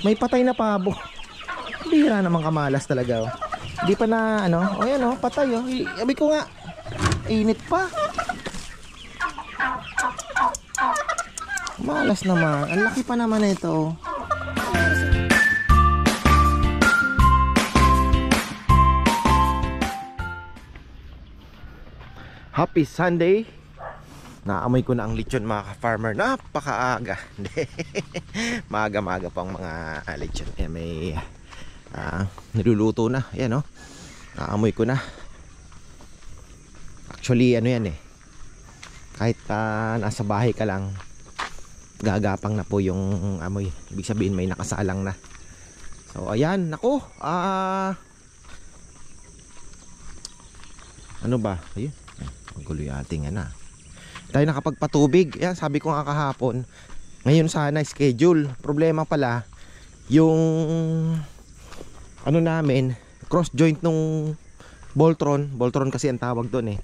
May patay na pabo. Bira naman kamalas talaga, oh. Hindi pa na ano. O yan, oh, patay, oh. Sabi ko nga, init pa. Malas naman. Ang laki pa naman ito. Happy Sunday. Naamoy ko na ang lechon, mga ka-farmer. Napakaaga. Maaga-maaga pang mga lechon. May niluluto na. Ayan, oh. Naamoy ko na. Actually, ano yan eh. Kahit nasa bahay ka lang, gagapang na po yung amoy. Ibig sabihin may nakasalang na. So ayan, nako. Ano ba? Ayun. Magulo yung ating ano. Tayo nakapagpatubig. Yan, sabi ko nga kahapon, ngayon sana schedule. Problema pala, yung ano namin, cross joint nung Voltron kasi ang tawag doon eh.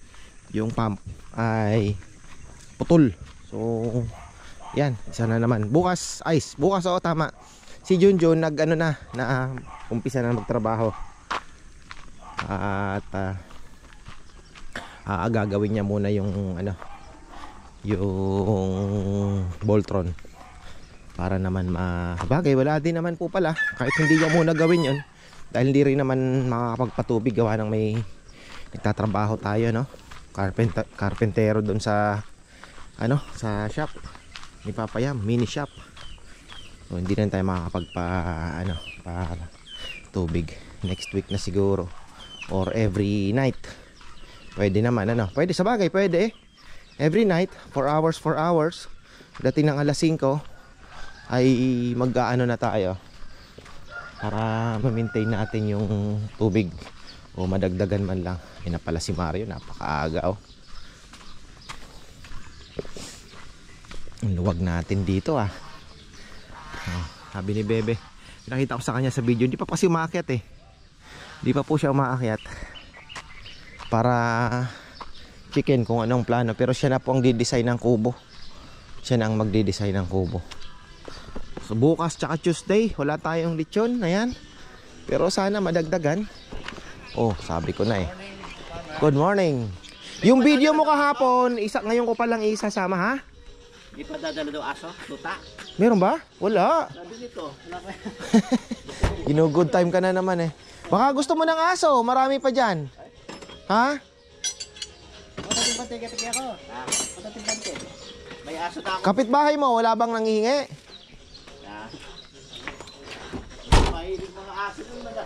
Yung pump ay putol. So yan, isa na naman. Bukas, bukas, oh, tama. Si Junjun nag ano na umpisa na magtrabaho. At gagawin niya muna yung ano, yung Voltron para naman bagay, wala din naman po pala kahit hindi niya muna gawin yun dahil hindi rin naman makakapagpatubig gawa ng may nagtatrabaho tayo, no? Carpentero doon sa ano, sa shop ni Papayam, mini shop. So hindi na tayo makakapagpa ano, para tubig next week na siguro or every night. Pwede naman, ano? Pwede sa bagay, pwede eh. Every night, 4 hours. Dating ng alas 5 ay mag-aano na tayo para ma-maintain natin yung tubig o madagdagan man lang. Yan na pala si Mario, napakaaga, oh. Ang luwag natin dito, ah. Sabi ni Bebe, nakita ko sa kanya sa video, hindi pa kasi umaakyat eh. Hindi pa po siya umaakyat para chicken kung anong plano, pero siya na po ang di-design ng kubo. Siya na ang magdi-design ng kubo. So bukas tsaka Tuesday wala tayong lechon, ayan. Pero sana madagdagan. Oh, sabi ko na eh. Good morning. Yung video mo kahapon, ngayon ko palang isasama, ha? Di pa dadalo daw aso, tuta. Meron ba? Wala. Sabi nito, Gino-good time ka na naman eh. Baka gusto mo ng aso, marami pa dyan. Ha? Patating-bante ako. Patating-bante. May aso na ako. Kapitbahay mo, wala bang nanghihingi? Mahilig mga aso nun na.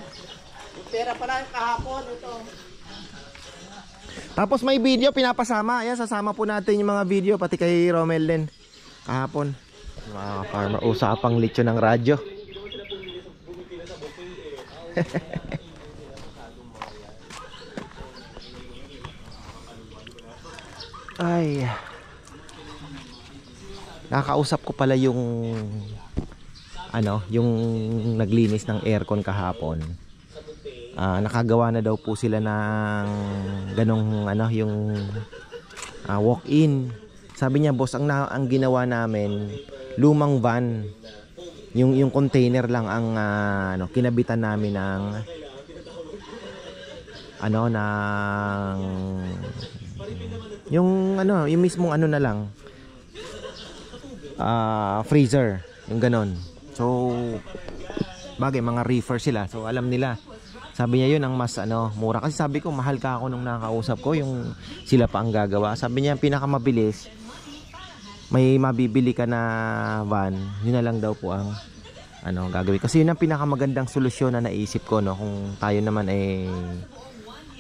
Yung pera pala yung kahapon, ito. Tapos may video pinapasama. Ayan, sasama po natin yung mga video, pati kay Romel din. Kahapon. Mga farmer, usapang lechon ng radyo. Ay, nakakausap ko pala yung ano, yung naglinis ng aircon kahapon. Nakagawa na daw po sila ng ganong ano, yung walk-in. Sabi niya, boss, ang ginawa namin, lumang van. Yung container lang ang ano, kinabitan namin ng ano, ng yung ano, yung mismong ano na lang, freezer, yung ganon. So bagay, mga reefer sila, so alam nila. Sabi niya yun ang mas ano, mura. Kasi sabi ko, mahal ka ako nung nakausap ko, yung sila pa ang gagawa. Sabi niya, pinakamabilis, may mabibili ka na van, yun na lang daw po ang ano, gagawin. Kasi yun ang pinakamagandang solusyon na naisip ko, no? Kung tayo naman ay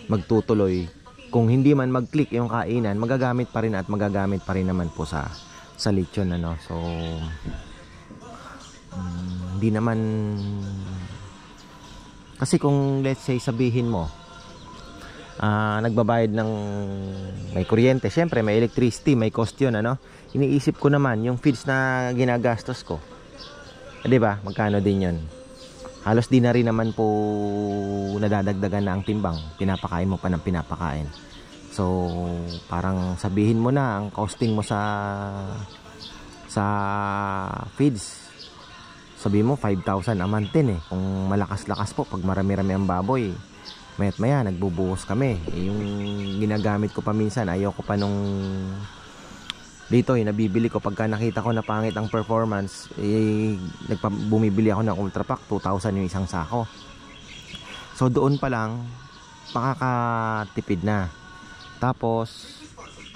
magtutuloy, kung hindi man mag-click yung kainan, magagamit pa rin at magagamit pa rin naman po sa lechon, ano. So hindi naman, kasi kung let's say sabihin mo nagbabayad ng may kuryente, syempre may electricity, may cost yun, ano. Iniisip ko naman yung feeds na ginagastos ko, di ba, magkano din yun. Halos di na rin naman po nadadagdagan na ang timbang, pinapakain mo pa ng pinapakain. So parang sabihin mo na ang costing mo sa feeds sabi mo 5,000 a month din kung malakas-lakas po. Pag marami-rami ang baboy, mayat maya nagbubuhos kami. Yung ginagamit ko pa minsan, ayaw ko pa nung dito nabibili ko pagka nakita ko na pangit ang performance, bumibili ako ng Ultra Pack, 2,000 yung isang sako. So doon pa lang makakatipid na. Tapos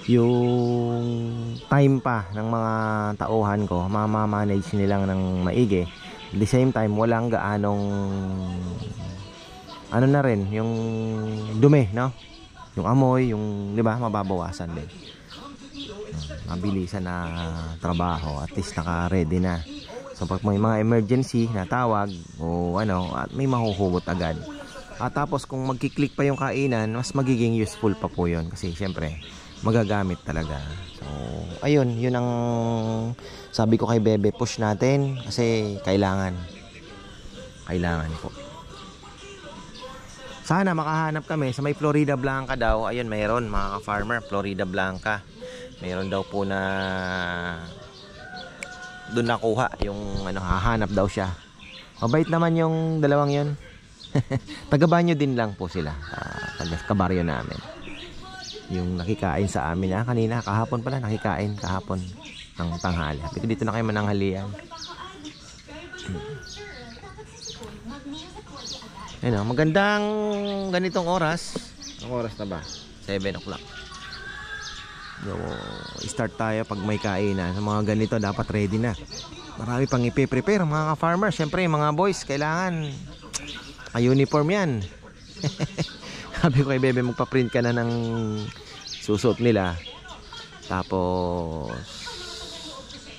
yung time pa ng mga tauhan ko, mamamanage nilang ng maigi. At the same time, walang gaanong ano na rin, yung dumi, no? Yung amoy, yung, di ba, mababawasan din. Mabilisan na trabaho, at least naka-ready na. So pag may mga emergency na tawag o ano, at may mahuhugot agad. At tapos kung magkiklik pa yung kainan, mas magiging useful pa po yun. Kasi syempre, magagamit talaga. So, ayun, yun ang sabi ko kay Bebe, push natin kasi kailangan po. Sana makahanap kami sa may Florida Blanca daw. Ayun, mayroon mga ka-farmer, Florida Blanca. Mayroon daw po na doon nakuha yung ano, hahanap daw siya. Mabait naman yung dalawang yun. Taga-Banyo din lang po sila. Taga-kabaryo namin. Yung nakikain sa amin kanina, kahapon pala nakikain kahapon ng tanghali. Dito na kayo mananghalian. Ayun, magandang ganitong oras. Ang oras na ba? 7 o'clock. So, start tayo pag may kainan. Sa mga ganito dapat ready na. Marami pang ipe-prepare mga ka-farmer. Siyempre mga boys, kailangan uniform yan. Sabi ko kay Bebe, magpa-print ka na ng susuot nila. Tapos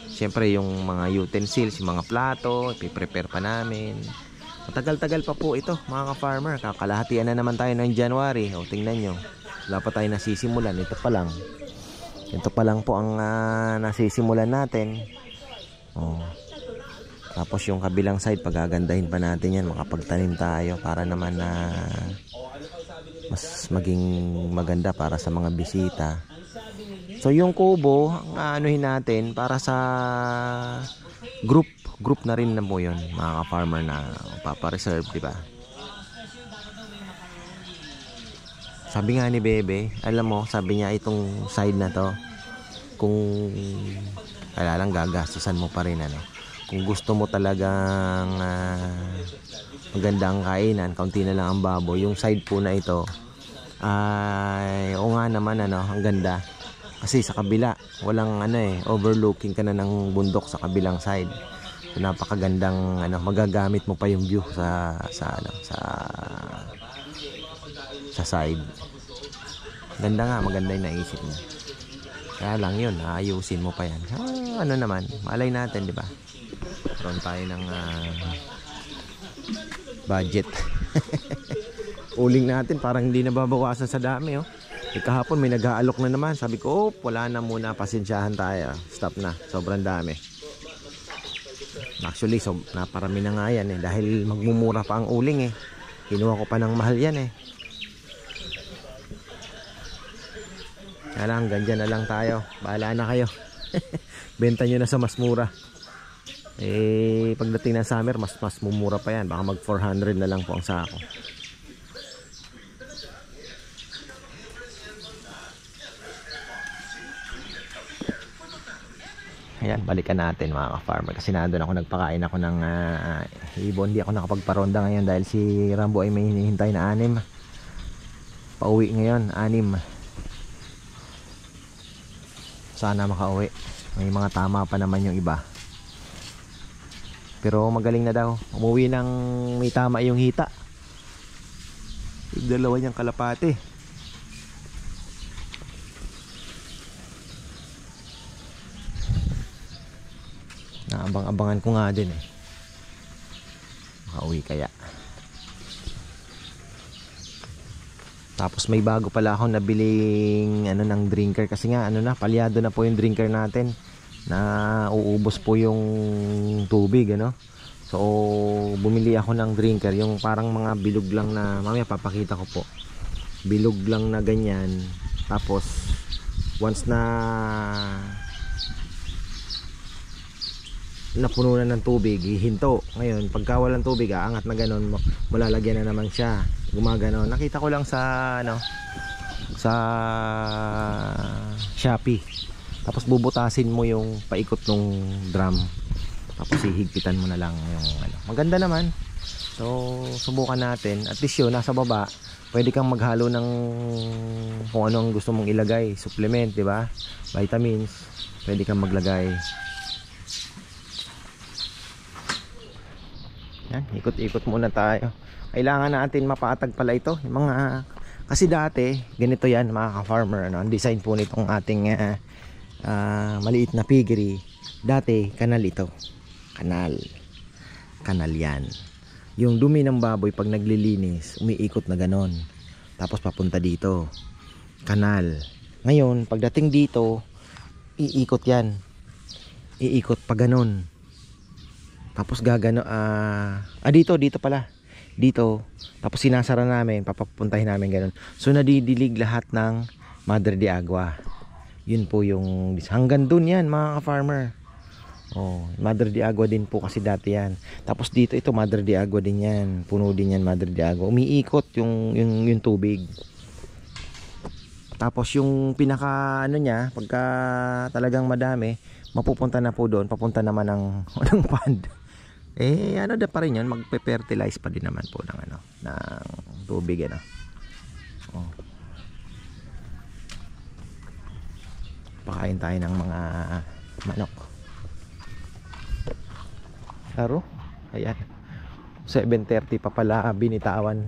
siyempre yung mga utensils, yung mga plato, ipiprepare pa namin. Matagal-tagal pa po ito mga ka-farmer. Kakalahatian na naman tayo ng January. O tingnan nyo, wala pa tayo nasisimulan. Ito pa lang. Ito pa lang po ang nasisimulan natin. Tapos yung kabilang side, pagagandahin pa natin yan. Makapagtanim tayo para naman na mas maging maganda para sa mga bisita. So yung kubo, ang anuhin natin para sa group na rin na po yun, mga ka-farmer, na papareserve, di ba? Sabi nga ni Bebe, alam mo, sabi niya itong side na to, kung kailangan gagastusan mo pa rin, ano. Kung gusto mo talagang magandang kainan, kaunti na lang ang baboy, yung side po na ito ay o nga naman, ano, ang ganda. Kasi sa kabila, walang overlooking ka na ng bundok sa kabilang side. So, napakagandang magagamit mo pa yung view sa side. Ganda nga, maganda yung naisip mo. Kaya lang yun, ayusin mo pa yan. Ano naman, malay natin, di ba? Karoon tayo ng budget. Uling natin, parang hindi nababawasan sa dami, oh. Kahapon may nag-aalok na naman. Sabi ko, wala na muna, pasensyahan tayo. Stop na, sobrang dami. Actually, naparami na nga yan dahil magmumura pa ang uling Kinuha ko pa ng mahal yan Kaya lang, ganyan na lang tayo. Bahala na kayo. Benta nyo na sa mas mura. Pagdating ng summer, mas mumura pa yan. Baka mag 400 na lang po ang sako. Ayan, balikan natin mga ka-farmer. Kasi nandun ako, nagpakain ako ng ibon. Hindi ako nakapagparonda ngayon dahil si Rambo ay may hinihintay na 6. Pauwi ngayon, 6. Sana makauwi. May mga tama pa naman yung iba. Pero magaling na daw. Umuwi ng may tama yung hita. Yung dalawa niyang kalapate. Naabang-abangan ko nga din makauwi kaya. Tapos may bago pala ako nabiling ng drinker. Kasi nga palyado na po yung drinker natin. Na uubos po yung tubig So bumili ako ng drinker, yung parang mga bilog lang na, mamaya papakita ko po. Bilog lang na ganyan. Tapos once na napuno na ng tubig, hihinto. Ngayon, pagka walang tubig, aangat na ganun, malalagyan na naman siya. Gumagano. Nakita ko lang sa ano, sa Shopee. Tapos bubutasin mo yung paikot ng drum. Tapos hihigpitan mo na lang yung ano. Maganda naman. So, subukan natin. At least yun, nasa baba, pwede kang maghalo ng kung ano ang gusto mong ilagay. Supplement, di ba? Vitamins. Pwede kang maglagay. Yan, ikot-ikot muna tayo. Kailangan natin mapatag pala ito. Yung mga, kasi dati, ganito yan mga ka-farmer. Ano? Ang design po nitong ating maliit na piggery. Dati, kanal ito. Kanal yan. Yung dumi ng baboy pag naglilinis, umiikot na ganon. Tapos papunta dito. Kanal. Ngayon, pagdating dito, iikot yan. Iikot pa ganon. Tapos gagano dito pala. Dito. Tapos sinasara namin, papapuntahin namin ganun. So nadidilig lahat ng Madre de Agua. Yun po yung hanggang dun yan mga ka-farmer. Oh, Madre de Agua din po kasi dati yan. Tapos dito ito Madre de Agua din yan. Puno din yan Madre de Agua. Umiikot yung tubig. Tapos yung pinaka ano niya, pagka talagang madami, mapupunta na po doon, papunta naman ng pond. Eh ano da pa rin yun, magpe-fertilize pa din naman po ng ano, ng tubig ano. Oh. Pakain tayo ng mga manok. Laro. Ayan. 7:30 pa pala binitawan.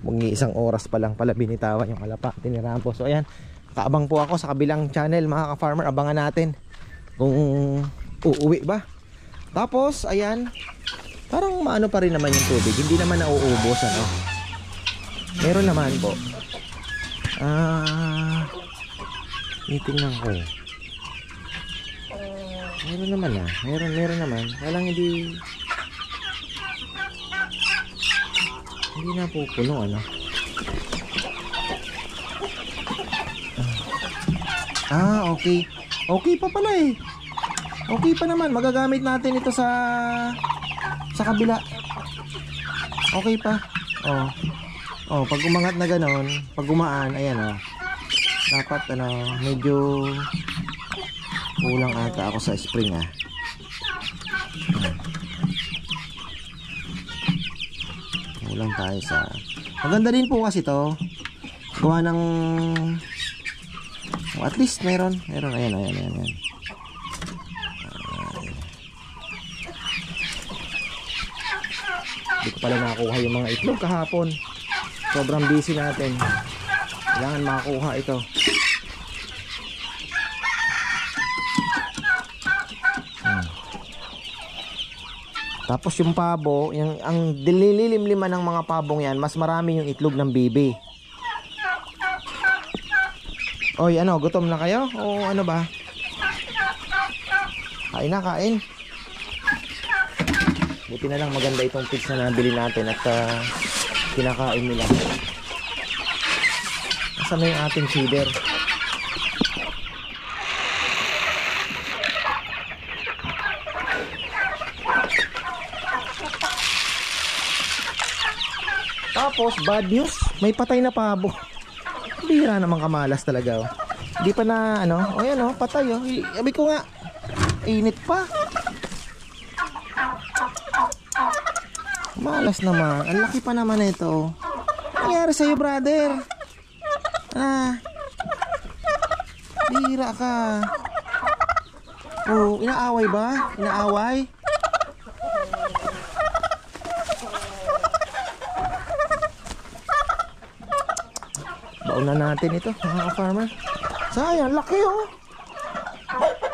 Mag-iisang oras pa lang pala binitawan yung kalapati ni Rambo. So ayan, kaabang po ako sa kabilang channel mga ka-farmer. Abangan natin kung uuwi ba. Tapos ayan, parang maano pa rin naman yung tubig. Hindi naman nauubos ano. Meron naman po. Itingnan ko. Meron naman Meron naman. Walang hindi na pupuno ano. Okay. Okay pa pala eh. Okay pa naman. Magagamit natin ito sa kabila. Okay pa. Pag umangat na ganon, pag gumaan, ayan dapat medyo kulang ata ako sa spring kulang tayo sa maganda din po kasi to gawa ng at least meron ayan hindi ko pala nakakuha yung mga itlog kahapon. Sobrang busy natin. Kailangan makakuha ito. Tapos yung pabo, ang dililimliman ng mga pabong yan, mas marami yung itlog ng bibi. Oy, gutom na kayo? O ano ba? Kain. Buti na lang maganda itong pigs na nabili natin at kinakain nila. Nasaan na yung ating feeder? Tapos bad news, may patay na pabo. Bihira naman kamalas talaga. Hindi pa na patay Sabi ko nga, init pa. Malas naman. Ang laki pa naman ito. Ano nangyari sa'yo, brother? Bihira ka. Inaaway ba? Inaaway? Baon na natin ito, mga farmer. Sayang, laki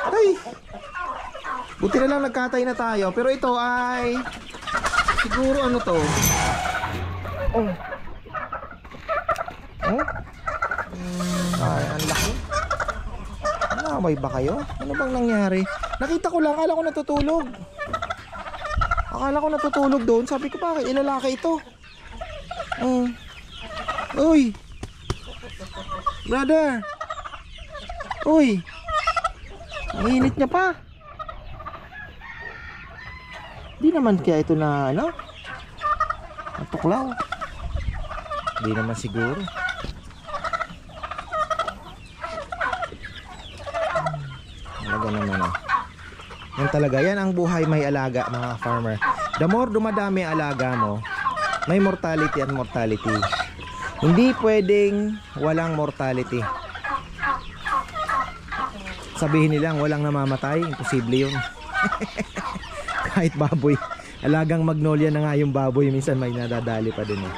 Ay! Buti na lang nagkatay na tayo. Pero ito ay siguro to? Ay, ang laki. Naaway ba kayo? Ano bang nangyari? Nakita ko lang, akala ko natutulog doon. Sabi ko bakit ilalaki ito? Uy! Brother! Uy! Ang init niya pa. Di naman kaya ito na ano? Natuklaw. Di naman siguro. Talaga naman oh. Yan talaga, yan ang buhay may alaga mga farmer. The more dumadami ang alaga mo, may mortality at mortality. Hindi pwedeng walang mortality. Sabihin nilang walang namamatay, imposible yun. Kahit baboy, alagang magnolia na nga yung baboy, minsan may nadadali pa din eh.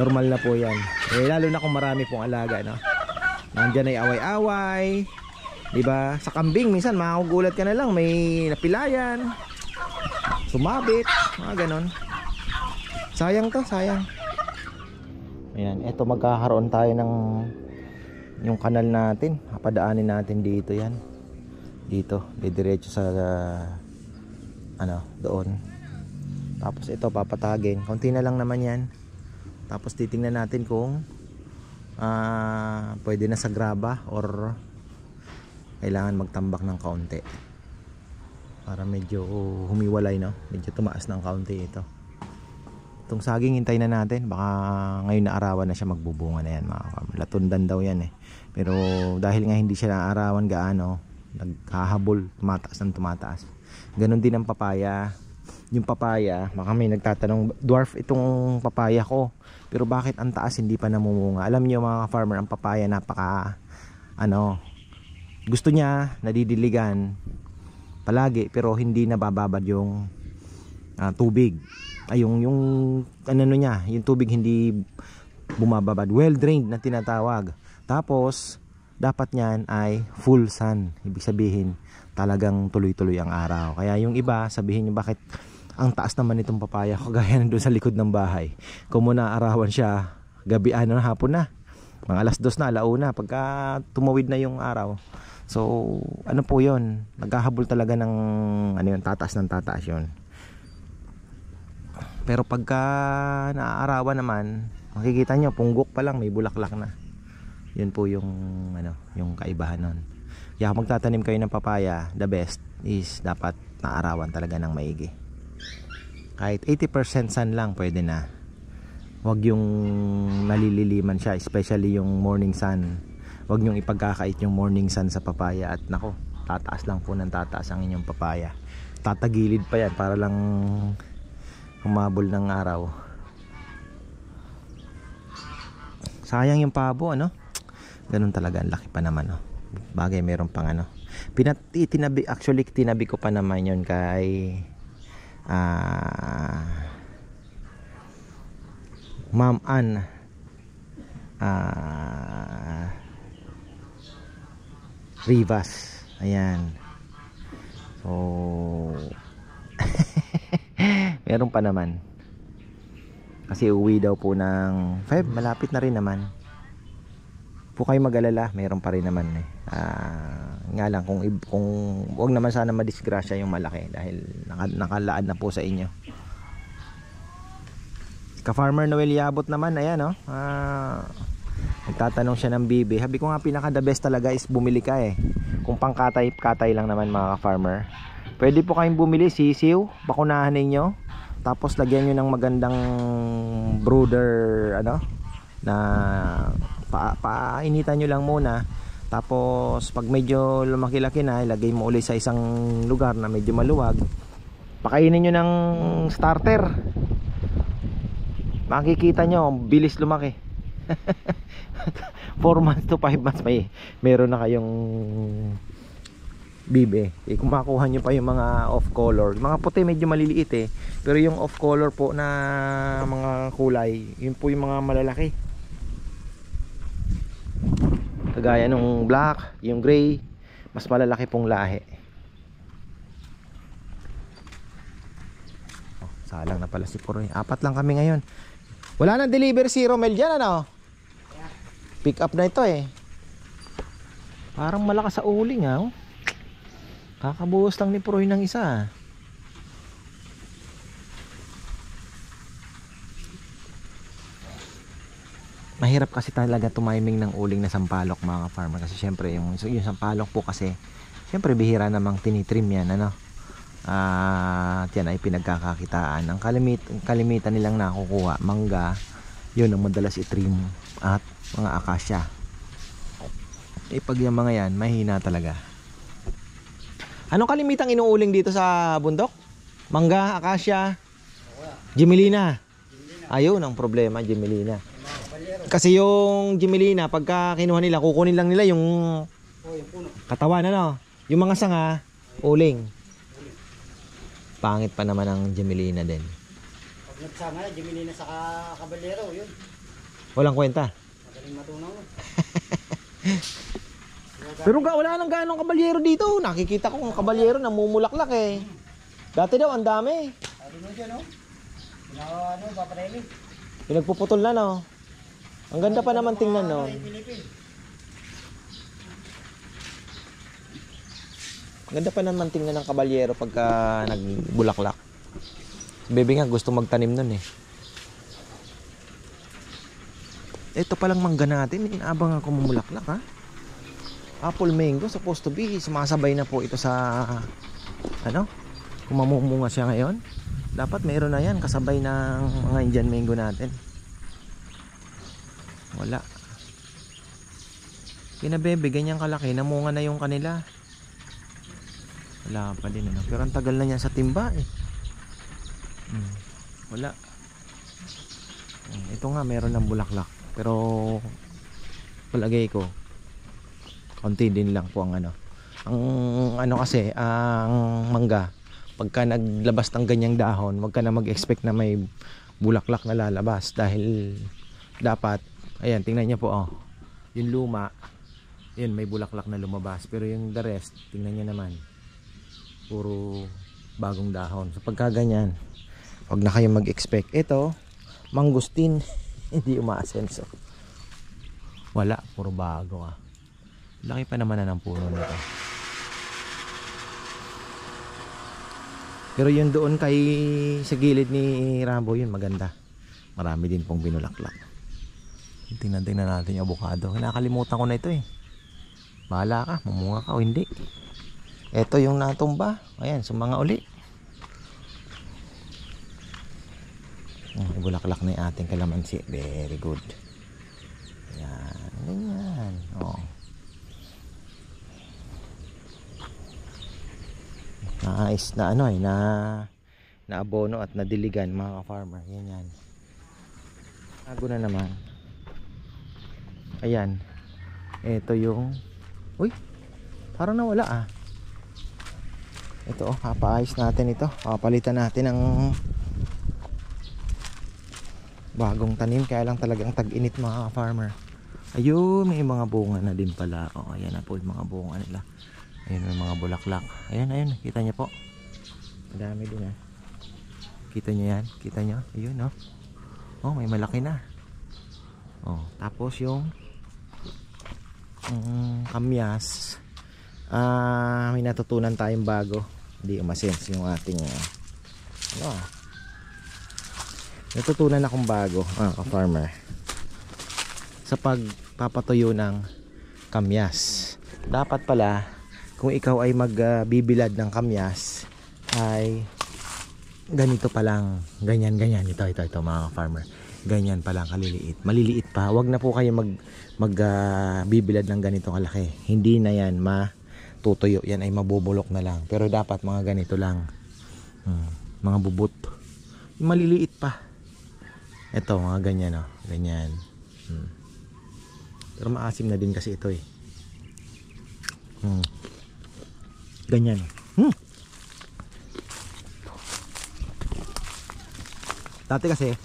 Normal na po yan. Eh, lalo na kung marami pong alaga, no? Nandyan ay away-away, diba? Sa kambing, minsan makakugulat ka na lang, may napilayan, sumabit, mga ganon. Sayang to, sayang. Ayan, eto magkakaroon tayo ng yung kanal natin, padaanin natin dito yan. Dito, didiretso sa ano, doon. Tapos ito papatagin. Konti na lang naman yan. Tapos titingnan natin kung pwede na sa graba or kailangan magtambak ng kaunti. Para medyo humiwalay, no? Medyo tumaas ng kaunti ito. Itong saging hintay na natin, baka ngayon na arawan na siya magbubunga na yan mga farmer. Latundan daw yan eh. Pero dahil nga hindi siya naarawan gaano, naghahabol, tumataas ng tumataas. Ganon din ang papaya. Yung papaya, baka may nagtatanong, dwarf itong papaya ko, pero bakit ang taas hindi pa namumunga? Alam niyo mga farmer, ang papaya napaka ano, gusto niya nadidiligan palagi, pero hindi nabababad yung tubig. Ay yung ano niya, yung tubig hindi bumababad, well drained na tinatawag. Tapos dapat niyan ay full sun, ibig sabihin talagang tuloy-tuloy ang araw. Kaya yung iba sabihin niyo bakit ang taas naman itong papaya ko, gaya nandun sa likod ng bahay. Kung muna arawan siya gabi, ano, hapon na, mga alas 2 na, alauna, pagka tumawid na yung araw. So ano po yun, naghahabol talaga ng ano yun, tataas ng tataas yun. Pero pagka naaarawan naman, makikita nyo punggok pa lang, may bulaklak na. Yun po yung ano, yung kaibahan nun. Kaya kung magtatanim kayo ng papaya, the best is dapat naarawan talaga ng maigi. Kahit 80% sun lang pwede na. Huwag yung nalililiman siya, especially yung morning sun. Huwag nyong ipagkakait yung morning sun sa papaya. At nako, tataas lang po ng tataas ang inyong papaya. Tatagilid pa yan para lang humabol ng araw. Sayang yung pabo, ano? Ganun talaga, ang laki pa naman, no? Bagay meron pang ano. Actually tinabi ko pa naman yun kay Ma'am Ann Rivas. Ayan. So meron pa naman. Kasi uwi daw po ng 5, malapit na rin naman. Po kayo mag-alala, meron pa rin naman eh. Nga lang kung wag naman sana madisgrasya yung malaki dahil nakalaan na po sa inyo. Ka-Farmer Noel Yabot naman, ayan oh. Nagtatanong siya ng bibi. Sabi ko nga pinaka the best talaga is bumili ka eh. Kung pangkatay lang naman mga ka-farmer, pwede po kayong bumili sisiw, bakunahan ninyo. Tapos lagyan nyo ng magandang brooder ano, na painitan nyo lang muna. Tapos pag medyo lumaki-laki na, ilagay mo ulit sa isang lugar na medyo maluwag. Pakainin nyo ng starter. Makikita nyo, bilis lumaki. 4 months to 5 months meron na kayong bibe. Kung makuha nyo pa yung mga off color, mga puti medyo maliliit eh, pero yung off color po na mga kulay, yun po yung mga malalaki, kagaya nung black, yung gray, mas malalaki pong lahi. Salang na pala si Poroy. 4 lang kami ngayon. Wala nang deliver si Romel dyan, ano? Pick up na ito eh. Parang malakas sa uling ah. Kakabuhos lang ni Poroy ng isa. Mahirap kasi talaga tumiming ng uling na sampalok mga farmer. Kasi syempre yung sampalok po kasi syempre bihira namang tinitrim yan, ano? At yan ay pinagkakakitaan. Ang kalimitan nilang nakukuha, mangga, yun ang madalas itrim, at mga akasya. Pag yung mga yan, mahina talaga. Anong kalimitang inuuling dito sa bundok? Mangga, akasya, Gimelina. Ayun ang problema, Gimelina. Kasi yung Gimelina, pagka kinuha nila, kukunin lang nila yung katawan, ano? Yung mga sanga, uling. Pangit pa naman ang Gimelina din. Pag nagsama na, Gimelina sa kabalero, yun. Walang kwenta. Magaling matunaw. Pero wala nang ganong kabalyero dito. Nakikita ko ang kabalyero namumulaklak eh. Dati daw ang dami. Sabi mo dyan, no? Papareli. Pinagpuputol na, no? Ang ganda pa naman tingnan, no? Ang ganda pa naman tingnan ng kabalyero pagka nagbulaklak. Si Bebe nga gusto magtanim nun eh. Ito palang mangga natin. Inaabang ako mamulaklak, ha? Apple mango, supposed to be. Sumasabay na po ito sa ano? Kung mamumunga siya ngayon, dapat meron na yan kasabay ng mga Indian mango natin. Wala. Pinabebe, ganyang kalaki, namunga na yung kanila. Wala pa din, ano? Pero ang tagal na niyan sa timba eh. Wala. Ito nga meron ng bulaklak, pero palagay ko konti din lang po ang ano. Ang ano kasi, ang mangga, pagka naglabas ng ganyang dahon, wag ka na mag-expect na may bulaklak na lalabas dahil dapat, ayan, tingnan niyo po, oh. Yung luma, yun, may bulaklak na lumabas, pero yung the rest, tingnan niyo naman, puro bagong dahon. So pagka ganyan, wag na kayo mag-expect. Ito, mangustin, hindi umaasenso. Wala, puro bago ah. Laki pa naman na ng puno nito. Pero yun doon kay sa gilid ni Rambo, yun maganda. Marami din pong binulaklak. Tingnan natin yung avocado. Nakalimutan ko na ito eh. Bahala ka, mamunga ka o hindi. Ito yung natumba. Ayan, sumanga uli. Bulaklak na yung ating kalamansi. Very good. Ayan, ganyan. Oh. Nice na ano eh, na abono at nadiligan mga ka-farmer. Yan. Bago na naman. Ayan. Ito yung, uy, parang nawala ah. Ito oh, papaayos natin ito. Papalitan natin ng bagong tanim. Kaya lang talagang tag-init mga ka-farmer. Ayun, may mga bunga na din pala. Oh, ayan na po yung mga bunga nila. Ayun, may mga bulaklak. Ayun, kita niyo po. Madami din ah. Kita niyo yan? Kita niyo? Ayun oh. Oh, may malaki na. Oh, tapos yung kamyas. May natutunan tayong bago. Hindi umasense yung ating ano ah. Natutunan akong bago, ka-farmer. Sa pagpapatuyo ng kamyas. Dapat pala kung ikaw ay magbibilad ng kamyas ay ganito pa lang, ganyan ito mga farmer, ganyan pa lang kaliliit, maliliit pa. Wag na po kayo magbibilad ng ganito kalaki, hindi na yan matutuyo, yan ay mabubulok na lang. Pero dapat mga ganito lang, mga bubot, maliliit pa. Ito mga ganyan oh, ganyan. Pero maasim na din kasi ito eh. Ganyan. Dati kasi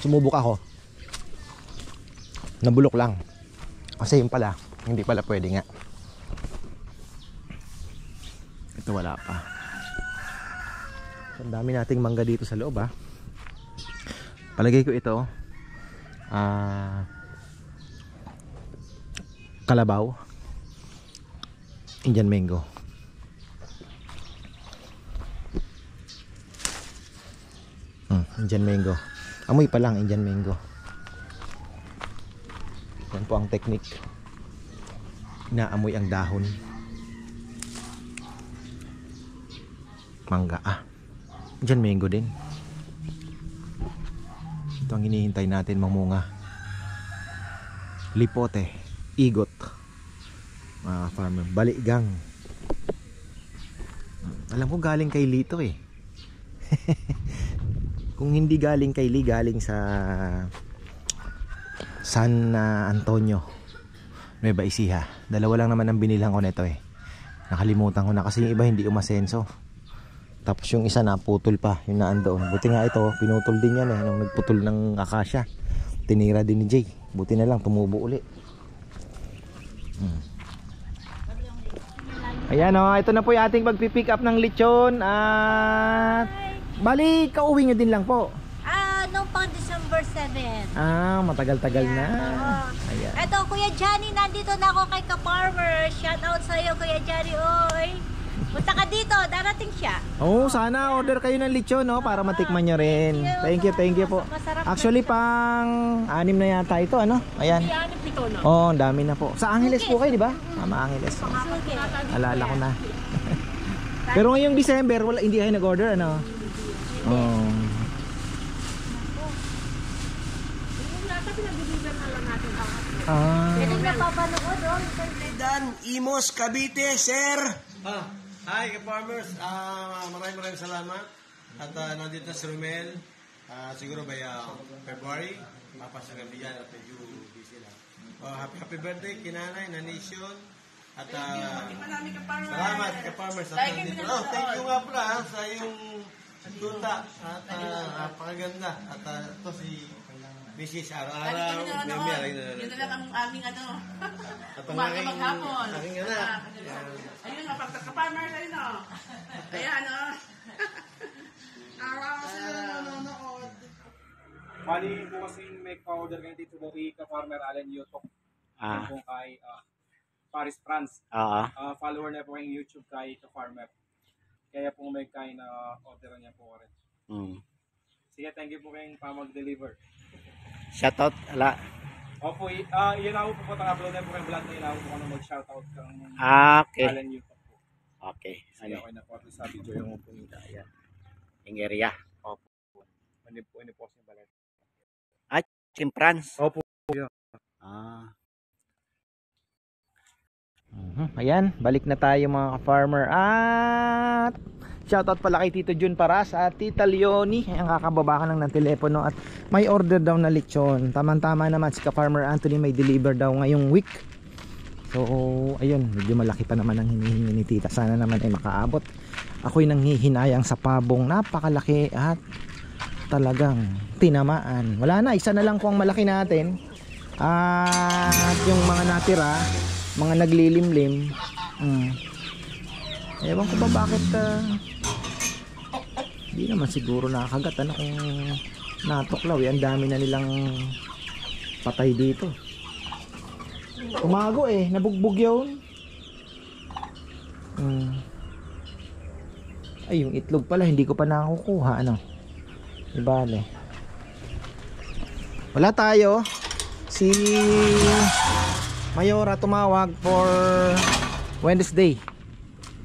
sumubok ako, nabulok lang kasi yun pala, hindi pala pwede nga. Ito wala pa. Ang dami nating mangga dito sa loob ah. Palagay ko ito kalabaw, Indian mango. Indian mango. Amoy pa lang Indian mango. Yan po ang technique. Inaamoy ang dahon. Mangga. Diyan mango din. Ito ang hinihintay natin mamunga. Lipote, igot. Mga farmer, baligang. Alam ko galing kay Lito eh. Kung hindi galing kay Lee, galing sa San Antonio, Nueva Ecija. Dalawa lang naman ang binilhan ko nito eh. Nakalimutan ko na kasi yung iba hindi umasenso. Tapos yung isa naputol pa, yung naandoon. Buti nga ito, pinutol din yan eh. Nung nagputol ng akasya, tinira din ni Jay. Buti na lang, tumubo uli. Ayan o, ito na po yung ating magpipick up ng lechon. At bali, kauwi nyo din lang po. Nung pang December 7. Matagal-tagal na. Ayan. Eto, Kuya Johnny, nandito na ako kay Ka-Farmer. Shout out sa'yo, Kuya Johnny. Oy, punta ka dito, darating siya. Sana order kayo ng lechon no, para matikman nyo rin. Thank you po. Masarap Actually pang 6 na yata ito, ano? Ayan. Ang dami na po. Sa Angeles po kayo, di ba? Mama Angeles. Alala ko na. Pero ngayong December, hindi kayo nag-order, ano? Pwede na papanood, Dan Imos, Cavite, sir. Hi, ka-farmers. Maraming salamat. At nandito na si Romel. Siguro by February. Papasagabihan at medyo busy lang. Happy birthday, kinanay, na nation. At salamat, ka-farmers. Thank you nga pala sa iyong tuta. At napakaganda. At ito si Mrs. Araw-araw, may yun na lang ang aming umaga maghapon. Aking anak. Ayun, mapagkakaparmer kayo, no? Ayan, araw sila nanonood. Bali po kasi may pa-order kayo dito dari Ka-Farmer Allen Yotok. Po kay Paris, France. Follower na po kayong YouTube kay Ka-Farmer. Kaya po may kayo na order niya po rin. Sige, thank you po kayong mag-deliver. Shoutout, ala. Opo, ilaw po po upload na po kayong vlog na ilaw po kung mag-shoutout kang Okay. Allen Yotok po. Okay. Sige, okay na po sa video yung punita. Ayan. Yung area. Opo. Ano po yung balat. Team France. Opo. Ayan, balik na tayo mga ka-farmer. At shoutout pala kay Tito Jun Paras at Tita Leonie. Ang kakababa ka lang ng telepono at may order daw na lechon. Tama-tama naman si ka-farmer Anthony may deliver daw ngayong week. So ayun, medyo malaki pa naman ang hinihingi ni Tita. Sana naman ay makaabot. Ako'y nanghihinayang sa pabong napakalaki at talagang tinamaan. Wala na, isa na lang po ang malaki natin. At yung mga natira, mga naglilimlim. Ewan ko ba bakit hindi naman siguro nakakagat ano kung natuklaw eh. Ang dami na nilang patay dito. Umago eh, nabugbog yun. Ay, yung itlog pala hindi ko pa nakukuha, ano. Ibale. Wala tayo. Si Mayora tumawag for Wednesday.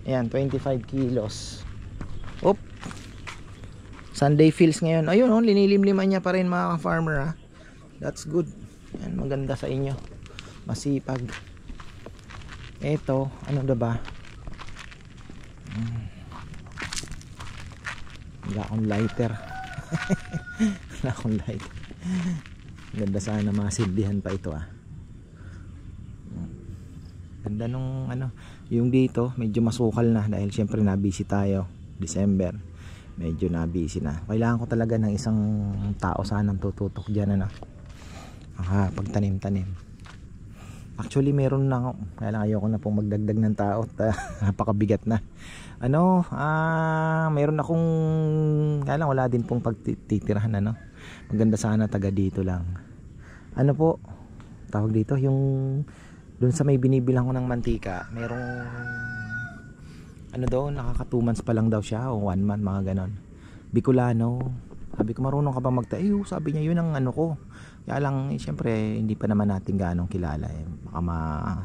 Ayan, 25 kilos. Oop. Sunday feels ngayon. Ayun, linilimliman niya pa rin mga ka-farmer, ha. That's good. Ayan, maganda sa inyo. Masipag. Eto, ano na ba? Wala akong lighter. Wala akong lighter. Ganda sana masilbihan pa ito, Ganda nung yung dito medyo masukal na dahil syempre nabisi tayo December, medyo nabisi na. Kailangan ko talaga ng isang tao sanang tututok dyan pagtanim-tanim. Actually meron na, kaya lang ayoko na pong magdagdag ng tao napakabigat na. Meron akong, kaya lang wala din pong pagtitirahan, maganda sana taga dito lang. Ano po tawag dito, yung doon sa may binibilang ko ng mantika, merong nakaka 2 months pa lang daw siya o 1 month, mga ganon. Bicolano. Sabi ko, marunong ka ba magtayo? Sabi niya, yun ang ko. Kaya lang, syempre hindi pa naman natin gaanong kilala, baka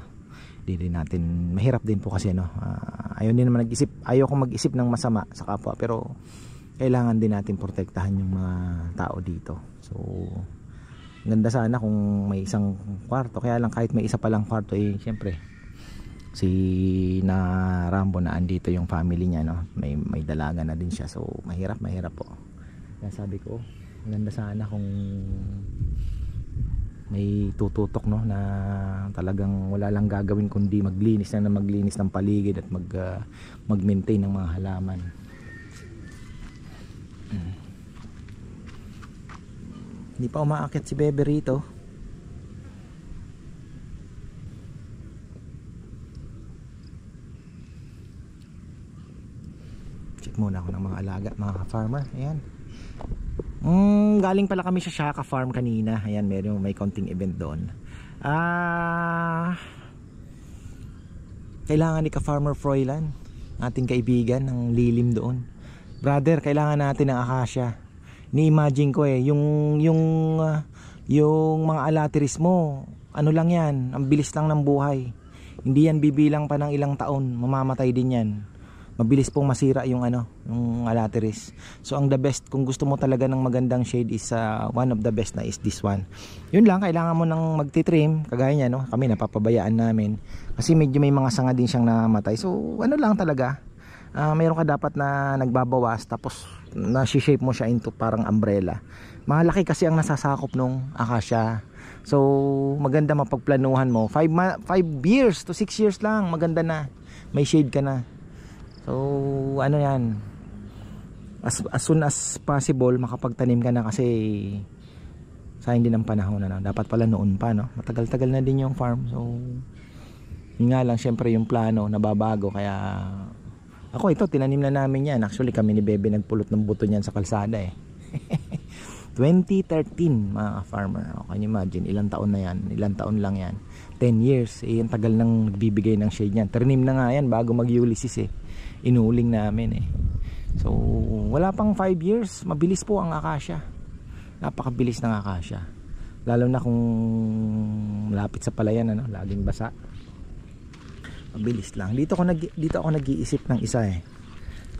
di rin natin, mahirap din po kasi ayaw din naman ayaw kong mag-isip ng masama sa kapwa, pero kailangan din natin protektahan yung mga tao dito. So ganda sana kung may isang kwarto, kaya lang kahit may isa pa lang kwarto, syempre si na Rambo na andito yung family niya, no? May dalaga na din siya, so mahirap po. Kaya sabi ko, ganda sana kung may tututok, no, na talagang wala lang gagawin kundi maglinis ng paligid at mag-maintain ng mga halaman. Hindi pa umaakyat si Bebe rito. Check muna ako ng mga alaga, mga farmer. Ayan. Galing pala kami sa Shaka Farm kanina. Ayan, may konting event doon. Kailangan ni ka-farmer Froilan, ating kaibigan, ng lilim doon. Brother, kailangan natin ng akasya. Ni-imagine ko yung mga alateris mo, ano lang yan, ang bilis lang ng buhay. Hindi yan bibilang pa ng ilang taon, mamamatay din yan. Mabilis pong masira yung alateris. So ang the best, kung gusto mo talaga ng magandang shade, is one of the best na is this one. Yun lang, kailangan mo nang magtitrim, kagaya niya, no? Kami napapabayaan namin kasi medyo may mga sanga din siyang namatay. So ano lang talaga, mayroon ka dapat na nagbabawas, tapos na-shape mo siya into parang umbrella. Malaki kasi ang nasasakop nung acacia. So maganda mapagplanuhan mo. 5 years to 6 years lang, maganda na, may shade ka na. So ano yan, as soon as possible makapagtanim ka na, kasi sayang din ang panahon na, dapat pala noon pa, no? Matagal-tagal na din yung farm. So yun nga lang, syempre yung plano nababago. Kaya ako, ito tinanim na namin yan. Actually kami ni Bebe nagpulot ng buto niyan sa kalsada 2013 mga farmer. Can you imagine, ilang taon na yan, ilang taon lang yan, 10 years. Yung tagal nang nagbibigay ng shade niyan. Ternim na nga yan bago mag-Ulysses inuling namin So wala pang 5 years, mabilis po ang acacia. Napakabilis ng acacia, lalo na kung malapit sa palayan, laging basa. Mabilis lang. Dito ako nag-iisip ng isa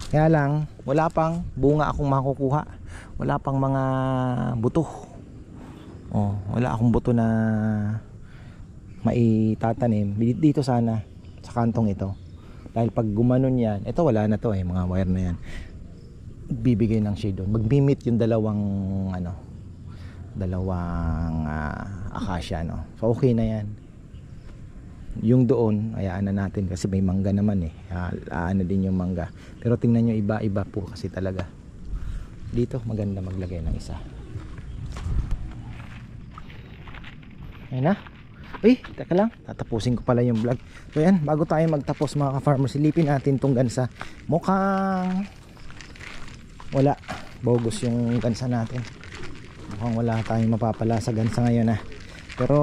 Kaya lang wala pang bunga akong makukuha. Wala pang mga buto. Wala akong buto na maitatanim dito sana sa kantong ito. Dahil pag gumanon yan, ito wala na to mga wire na yan, bibigay ng shade doon. Magmimit yung dalawang acacia, So okay na yan. Yung doon, hayaan na natin kasi may mangga naman ano din yung mangga. Pero tingnan nyo, iba-iba po kasi talaga. Dito maganda maglagay ng isa. Ayun na. Uy, teka lang, tatapusin ko pala yung vlog. So yan, bago tayo magtapos mga ka-farmer, silipin natin tong gansa. Mukhang wala, bogus yung gansa natin. Mukhang wala tayong mapapala sa gansa ngayon Pero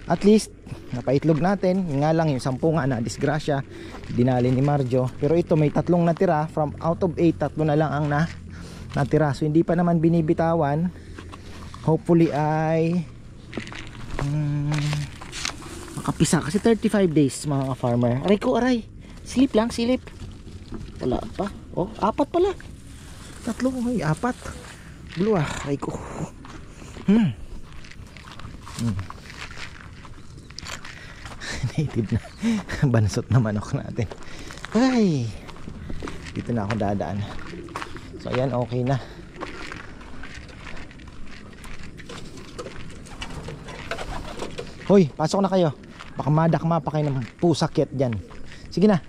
at least napaitlog natin. Yung nga lang, yung 10 nga na disgrasya, dinali ni Marjo. Pero ito may 3 natira. From out of 8, 3 na lang ang natira. So hindi pa naman binibitawan. Hopefully ay makapisa, kasi 35 days mga farmer. Aray ko, aray, silip lang, silip. Wala pa, 4 pala. 3, 4. Gulo aray ko. Native na bansot na manok natin. Ay, dito na ako dadaan. So ayan, okay na. Hoy, pasok na kayo. Baka madakma pa kayo ng pusakit dyan. Sige na.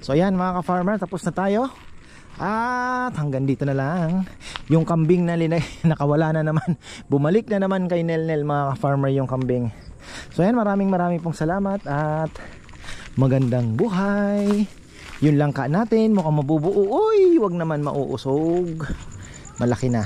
So ayan mga ka-farmer, tapos na tayo. At hanggang dito na lang. Yung kambing na nakawala na naman. Bumalik na naman kay Nel mga ka-farmer yung kambing. So ayan, maraming pong salamat at magandang buhay. Yun lang ka natin, mukhang mabubuo. Uy, wag naman mauusog. Malaki na.